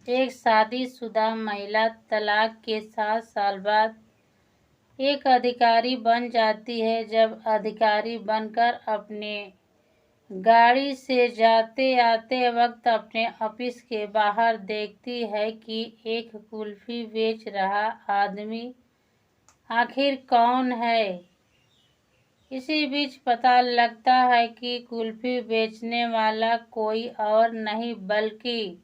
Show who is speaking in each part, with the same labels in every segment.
Speaker 1: एक शादीशुदा महिला तलाक के 7 साल बाद एक अधिकारी बन जाती है। जब अधिकारी बनकर अपने गाड़ी से जाते आते वक्त अपने ऑफिस के बाहर देखती है कि एक कुल्फी बेच रहा आदमी आखिर कौन है। इसी बीच पता लगता है कि कुल्फी बेचने वाला कोई और नहीं बल्कि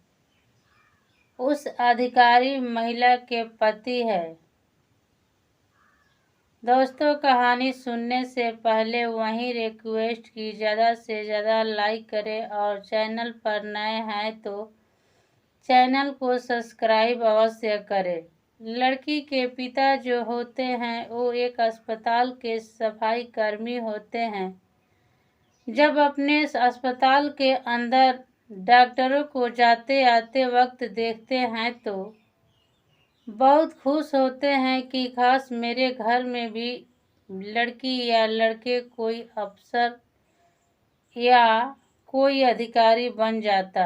Speaker 1: उस अधिकारी महिला के पति है। दोस्तों, कहानी सुनने से पहले वहीं रिक्वेस्ट की ज़्यादा से ज़्यादा लाइक करें और चैनल पर नए हैं तो चैनल को सब्सक्राइब अवश्य करें। लड़की के पिता जो होते हैं वो एक अस्पताल के सफाई कर्मी होते हैं। जब अपने अस्पताल के अंदर डॉक्टरों को जाते आते वक्त देखते हैं तो बहुत खुश होते हैं कि खास मेरे घर में भी लड़की या लड़के कोई अफसर या कोई अधिकारी बन जाता।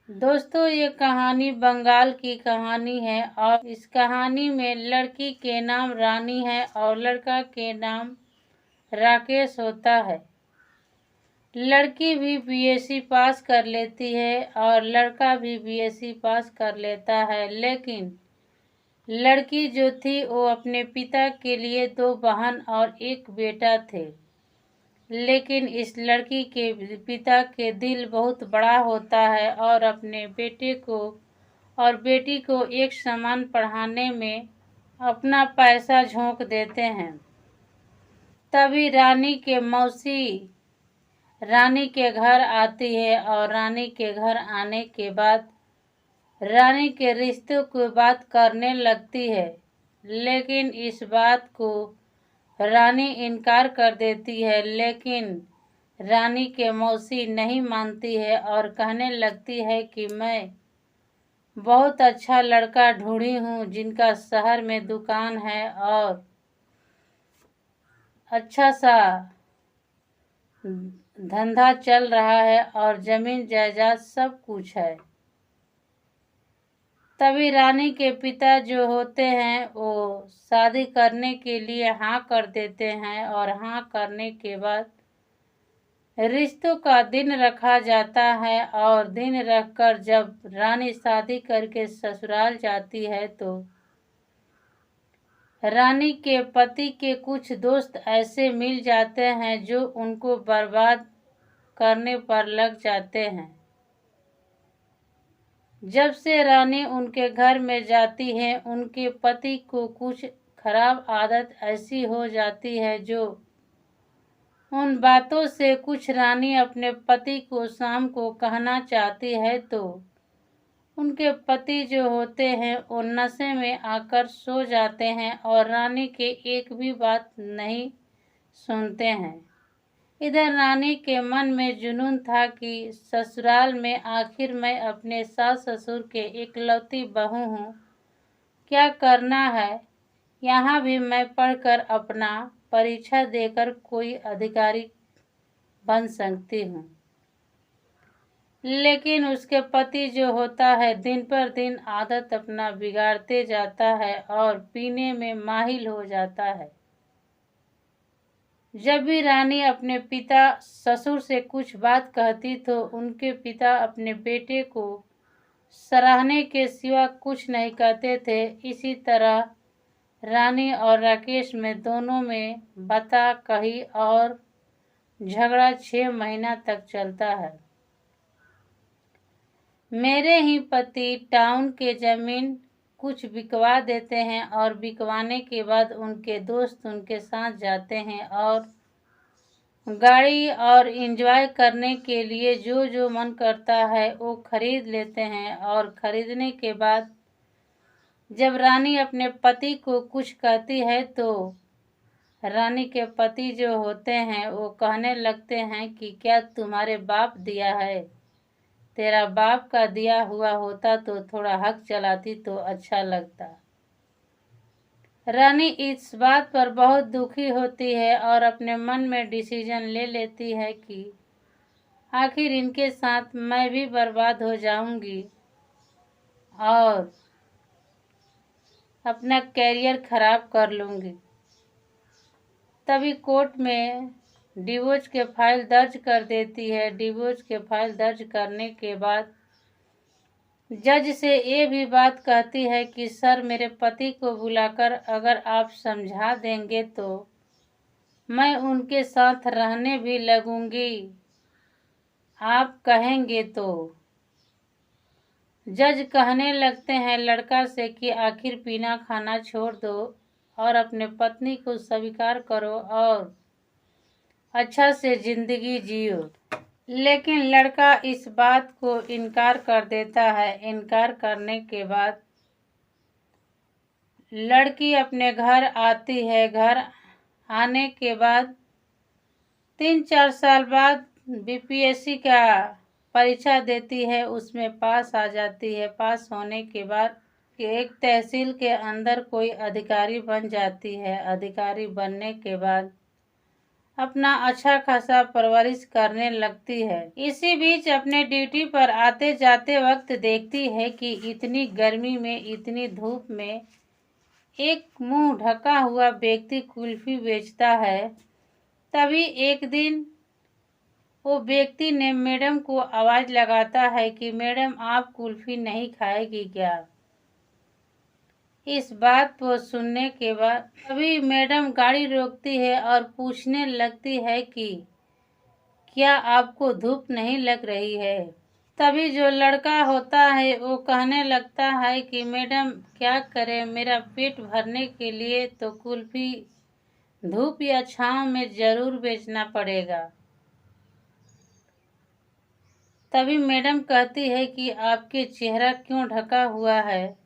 Speaker 1: दोस्तों, ये कहानी बंगाल की कहानी है और इस कहानी में लड़की के नाम रानी है और लड़का के नाम राकेश होता है। लड़की भी बीएससी पास कर लेती है और लड़का भी बीएससी पास कर लेता है, लेकिन लड़की जो थी वो अपने पिता के लिए 2 बहन और 1 बेटा थे। लेकिन इस लड़की के पिता के दिल बहुत बड़ा होता है और अपने बेटे को और बेटी को एक समान पढ़ाने में अपना पैसा झोंक देते हैं। तभी रानी के मौसी रानी के घर आती है और रानी के घर आने के बाद रानी के रिश्तों की बात करने लगती है, लेकिन इस बात को रानी इनकार कर देती है। लेकिन रानी के मौसी नहीं मानती है और कहने लगती है कि मैं बहुत अच्छा लड़का ढूंढी हूँ जिनका शहर में दुकान है और अच्छा सा धंधा चल रहा है और जमीन जायदाद सब कुछ है। तभी रानी के पिता जो होते हैं वो शादी करने के लिए हाँ कर देते हैं और हाँ करने के बाद रिश्तों का दिन रखा जाता है और दिन रखकर जब रानी शादी करके ससुराल जाती है तो रानी के पति के कुछ दोस्त ऐसे मिल जाते हैं जो उनको बर्बाद करने पर लग जाते हैं। जब से रानी उनके घर में जाती है उनके पति को कुछ खराब आदत ऐसी हो जाती है जो उन बातों से कुछ रानी अपने पति को शाम को कहना चाहती है तो उनके पति जो होते हैं वो नशे में आकर सो जाते हैं और रानी के एक भी बात नहीं सुनते हैं। इधर रानी के मन में जुनून था कि ससुराल में आखिर मैं अपने सास ससुर के इकलौती बहू हूँ, क्या करना है, यहाँ भी मैं पढ़कर अपना परीक्षा देकर कोई अधिकारी बन सकती हूँ। लेकिन उसके पति जो होता है दिन पर दिन आदत अपना बिगाड़ते जाता है और पीने में माहिर हो जाता है। जब भी रानी अपने पिता ससुर से कुछ बात कहती तो उनके पिता अपने बेटे को सराहने के सिवा कुछ नहीं कहते थे। इसी तरह रानी और राकेश में दोनों में बता कही और झगड़ा 6 महीना तक चलता है। मेरे ही पति टाउन के जमीन कुछ बिकवा देते हैं और बिकवाने के बाद उनके दोस्त उनके साथ जाते हैं और गाड़ी और एंजॉय करने के लिए जो जो मन करता है वो खरीद लेते हैं। और खरीदने के बाद जब रानी अपने पति को कुछ कहती है तो रानी के पति जो होते हैं वो कहने लगते हैं कि क्या तुम्हारे बाप दिया है, तेरा बाप का दिया हुआ होता तो थोड़ा हक चलाती तो अच्छा लगता। रानी इस बात पर बहुत दुखी होती है और अपने मन में डिसीजन ले लेती है कि आखिर इनके साथ मैं भी बर्बाद हो जाऊंगी और अपना कैरियर खराब कर लूंगी। तभी कोर्ट में डिवोर्स के फाइल दर्ज कर देती है। डिवोर्स के फाइल दर्ज करने के बाद जज से ये भी बात कहती है कि सर, मेरे पति को बुलाकर अगर आप समझा देंगे तो मैं उनके साथ रहने भी लगूंगी, आप कहेंगे तो। जज कहने लगते हैं लड़का से कि आखिर पीना खाना छोड़ दो और अपने पत्नी को स्वीकार करो और अच्छा से जिंदगी जियो। लेकिन लड़का इस बात को इनकार कर देता है। इनकार करने के बाद लड़की अपने घर आती है। घर आने के बाद 3-4 साल बाद बीपीएससी का परीक्षा देती है, उसमें पास आ जाती है। पास होने के बाद एक तहसील के अंदर कोई अधिकारी बन जाती है। अधिकारी बनने के बाद अपना अच्छा खासा परवरिश करने लगती है। इसी बीच अपने ड्यूटी पर आते जाते वक्त देखती है कि इतनी गर्मी में, इतनी धूप में एक मुंह ढका हुआ व्यक्ति कुल्फी बेचता है। तभी एक दिन वो व्यक्ति ने मैडम को आवाज लगाता है कि मैडम, आप कुल्फी नहीं खाएगी क्या? इस बात को सुनने के बाद अभी मैडम गाड़ी रोकती है और पूछने लगती है कि क्या आपको धूप नहीं लग रही है? तभी जो लड़का होता है वो कहने लगता है कि मैडम, क्या करें, मेरा पेट भरने के लिए तो कुल्फी धूप या छांव में जरूर बेचना पड़ेगा। तभी मैडम कहती है कि आपके चेहरा क्यों ढका हुआ है?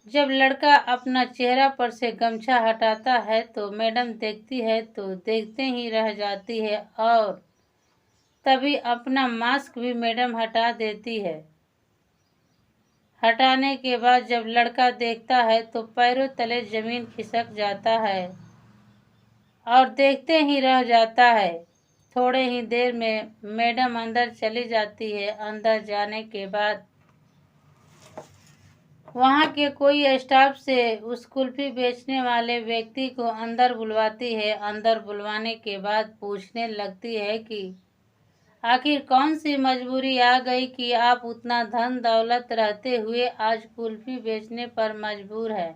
Speaker 1: जब लड़का अपना चेहरा पर से गमछा हटाता है तो मैडम देखती है तो देखते ही रह जाती है और तभी अपना मास्क भी मैडम हटा देती है। हटाने के बाद जब लड़का देखता है तो पैरों तले जमीन खिसक जाता है और देखते ही रह जाता है। थोड़े ही देर में मैडम अंदर चली जाती है। अंदर जाने के बाद वहाँ के कोई स्टाफ से उस कुल्फी बेचने वाले व्यक्ति को अंदर बुलवाती है। अंदर बुलवाने के बाद पूछने लगती है कि आखिर कौन सी मजबूरी आ गई कि आप उतना धन दौलत रहते हुए आज कुल्फी बेचने पर मजबूर है।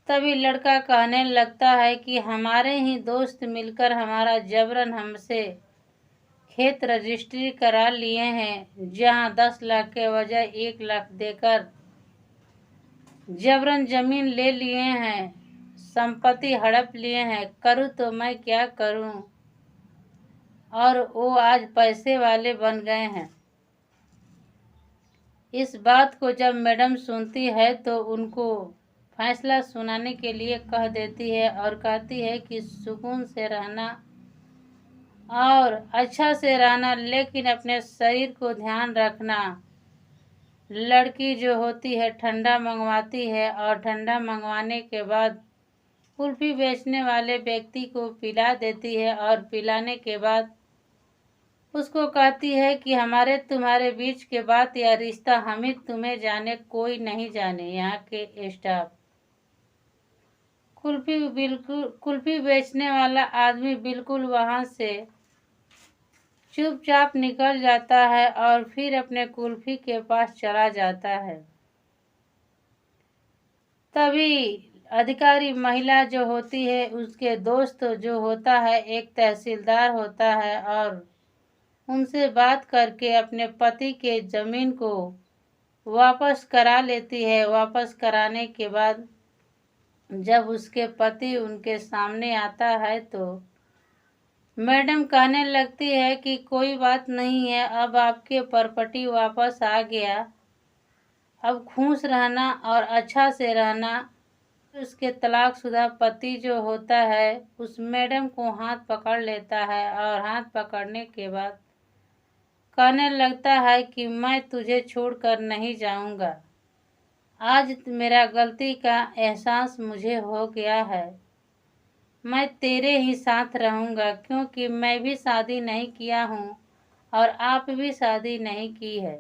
Speaker 1: तभी लड़का कहने लगता है कि हमारे ही दोस्त मिलकर हमारा जबरन हमसे खेत रजिस्ट्री करा लिए हैं, जहां 10 लाख के बजाय 1 लाख देकर जबरन जमीन ले लिए हैं, संपत्ति हड़प लिए हैं। करूं तो मैं क्या करूं? और वो आज पैसे वाले बन गए हैं। इस बात को जब मैडम सुनती है तो उनको फैसला सुनाने के लिए कह देती है और कहती है कि सुकून से रहना और अच्छा से रहना, लेकिन अपने शरीर को ध्यान रखना। लड़की जो होती है ठंडा मंगवाती है और ठंडा मंगवाने के बाद कुल्फी बेचने वाले व्यक्ति को पिला देती है और पिलाने के बाद उसको कहती है कि हमारे तुम्हारे बीच के बात या रिश्ता हमें तुम्हें जाने, कोई नहीं जाने। यहाँ के स्टाफ कुल्फी बेचने वाला आदमी बिल्कुल वहाँ से चुपचाप निकल जाता है और फिर अपने कुल्फी के पास चला जाता है। तभी अधिकारी महिला जो होती है उसके दोस्त जो होता है एक तहसीलदार होता है और उनसे बात करके अपने पति के जमीन को वापस करा लेती है। वापस कराने के बाद जब उसके पति उनके सामने आता है तो मैडम कहने लगती है कि कोई बात नहीं है, अब आपके प्रॉपर्टी वापस आ गया, अब खुश रहना और अच्छा से रहना। उसके तलाकशुदा पति जो होता है उस मैडम को हाथ पकड़ लेता है और हाथ पकड़ने के बाद कहने लगता है कि मैं तुझे छोड़कर नहीं जाऊंगा। आज मेरा गलती का एहसास मुझे हो गया है। मैं तेरे ही साथ रहूँगा, क्योंकि मैं भी शादी नहीं किया हूँ और आप भी शादी नहीं की है।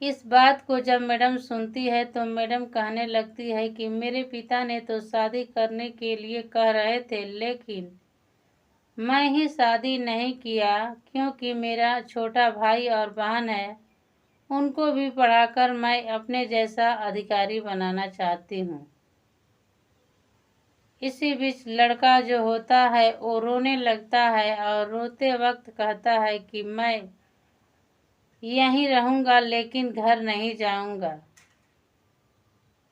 Speaker 1: इस बात को जब मैडम सुनती है तो मैडम कहने लगती है कि मेरे पिता ने तो शादी करने के लिए कह रहे थे, लेकिन मैं ही शादी नहीं किया, क्योंकि मेरा छोटा भाई और बहन है, उनको भी पढ़ाकर मैं अपने जैसा अधिकारी बनाना चाहती हूँ। इसी बीच लड़का जो होता है वो रोने लगता है और रोते वक्त कहता है कि मैं यहीं रहूँगा, लेकिन घर नहीं जाऊँगा।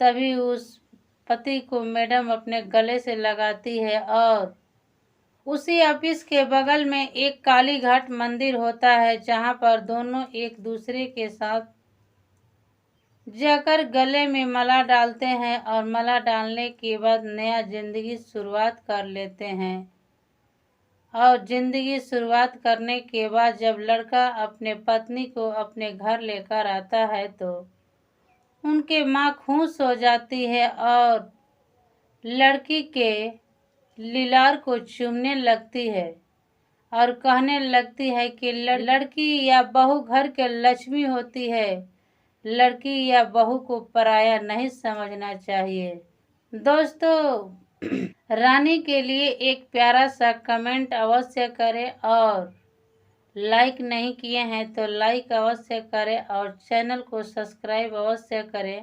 Speaker 1: तभी उस पति को मैडम अपने गले से लगाती है और उसी ऑफिस के बगल में एक काली घाट मंदिर होता है, जहाँ पर दोनों एक दूसरे के साथ जाकर गले में माला डालते हैं और माला डालने के बाद नया जिंदगी शुरुआत कर लेते हैं। और जिंदगी शुरुआत करने के बाद जब लड़का अपने पत्नी को अपने घर लेकर आता है तो उनके माँ खुश हो जाती है और लड़की के लीलार को चूमने लगती है और कहने लगती है कि लड़की या बहू घर के लक्ष्मी होती है, लड़की या बहू को पराया नहीं समझना चाहिए। दोस्तों, रानी के लिए एक प्यारा सा कमेंट अवश्य करें और लाइक नहीं किए हैं तो लाइक अवश्य करें और चैनल को सब्सक्राइब अवश्य करें।